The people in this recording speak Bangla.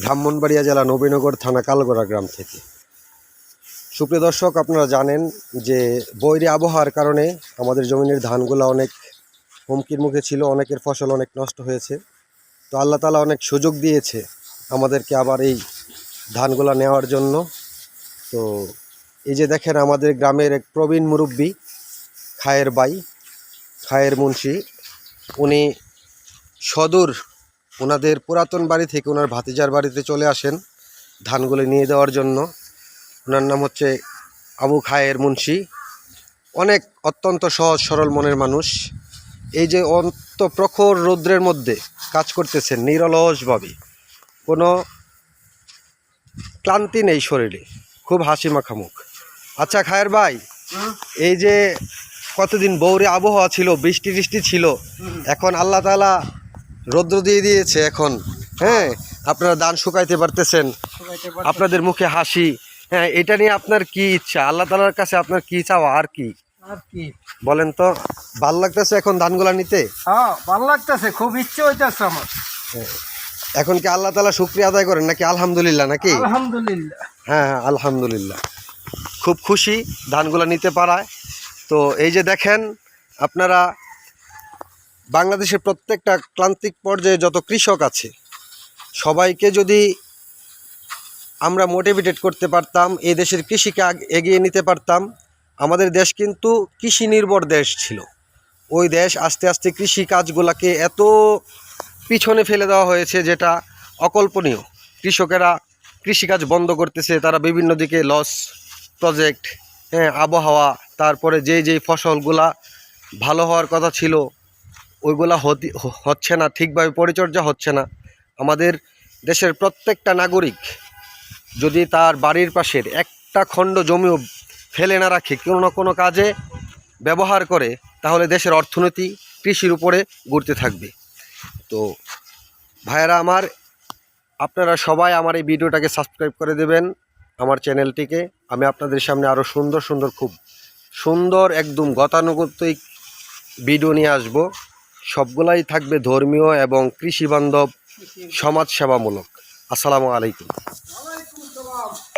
ব্রাহ্মণবাড়িয়া জেলা নবীনগর থানা কালগড়া গ্রাম থেকে। সুপ্রিয় দর্শক, আপনারা জানেন যে বৈরী আবহাওয়ার কারণে আমাদের জমিনের ধানগুলো অনেক হুমকির মুখে ছিল, অনেকের ফসল অনেক নষ্ট হয়েছে। তো আল্লাহ তাআলা অনেক সুযোগ দিয়েছে আমাদেরকে আবার এই ধানগুলো নেওয়ার জন্য। তো এই যে দেখেন, আমাদের গ্রামের এক প্রবীণ মুরব্বী খায়ের বাই, খায়ের মুন্সি, উনি সদূর ওনাদের পুরাতন বাড়ি থেকে ওনার ভাতিজার বাড়িতে চলে আসেন ধানগুলো নিয়ে দেওয়ার জন্য। ওনার নাম হচ্ছে আবু খায়ের মুন্সি। অত্যন্ত সহজ সরল মনের মানুষ। এই যে প্রখর রৌদ্রের মধ্যে কাজ করতেছেন নিরলসভাবে, কোনো ক্লান্তি নেই শরীরে, খুব হাসি মাখা মুখ। আচ্ছা খায়ের ভাই, এই যে কতদিন বৌরে আবহাওয়া ছিল, বৃষ্টি ছিল, এখন আল্লাহ তাআলা রৌদ্র দিয়ে দিয়েছে, এখন হ্যাঁ আপনারা ধান শুকাইতে পারতেছেন, আপনাদের মুখে হাসি। হ্যাঁ, এটা নিয়ে আপনার কি ইচ্ছা, আল্লাহ তাআলার কাছে আপনার কি চাওয়া, আর কি বলেন তো? ভাল লাগতেছে এখন ধানগুলা নিতে? হ্যাঁ, ভালো লাগতেছে, খুব ইচ্ছে হইতেছে আমার। এখন কি আল্লাহ তাআলা শুকরিয়া আদায় করেন নাকি আলহামদুলিল্লাহ? নাকি আলহামদুলিল্লাহ? হ্যাঁ হ্যাঁ, আলহামদুলিল্লাহ। খুব খুশি ধানগুলা নিতে পারায়। তো এই যে দেখেন আপনারা, বাংলাদেশের প্রত্যেকটা ক্লান্তিক পর্যায়ে যত কৃষক আছে সবাইকে যদি আমরা মোটিভেটেড করতে পারতাম, এই দেশের কৃষিকে এগিয়ে নিতে পারতাম। আমাদের দেশ কিন্তু কৃষি নির্ভর দেশ ছিল। ওই দেশ আস্তে আস্তে কৃষি কাজগুলোকে এত পিছনে ফেলে দেওয়া হয়েছে যেটা অকল্পনীয়। কৃষকেরা কৃষিকাজ বন্ধ করতেছে, তারা বিভিন্ন দিকে লস প্রজেক্ট, হ্যাঁ আবহাওয়া, তারপরে যেই ফসলগুলা ভালো হওয়ার কথা ছিল ওইগুলা হচ্ছে না, ঠিকভাবে পরিচর্যা হচ্ছে না। আমাদের দেশের প্রত্যেকটা নাগরিক যদি তার বাড়ির পাশের একটা খণ্ড জমিও ফেলে না রাখে, কোনো না কোনো কাজে ব্যবহার করে, তাহলে দেশের অর্থনীতি কৃষির উপরে ঘুরতে থাকবে। তো ভাইয়েরা আমার, আপনারা সবাই আমার এই ভিডিওটাকে সাবস্ক্রাইব করে দেবেন, আমার চ্যানেলটিকে। আমি আপনাদের সামনে আরও সুন্দর খুব সুন্দর একদম গতানুগতিক ভিডিও নিয়ে আসব। সবগুলাই থাকবে ধর্মীয় এবং কৃষিবান্ধব, সমাজসেবামূলক। আসসালামু আলাইকুম।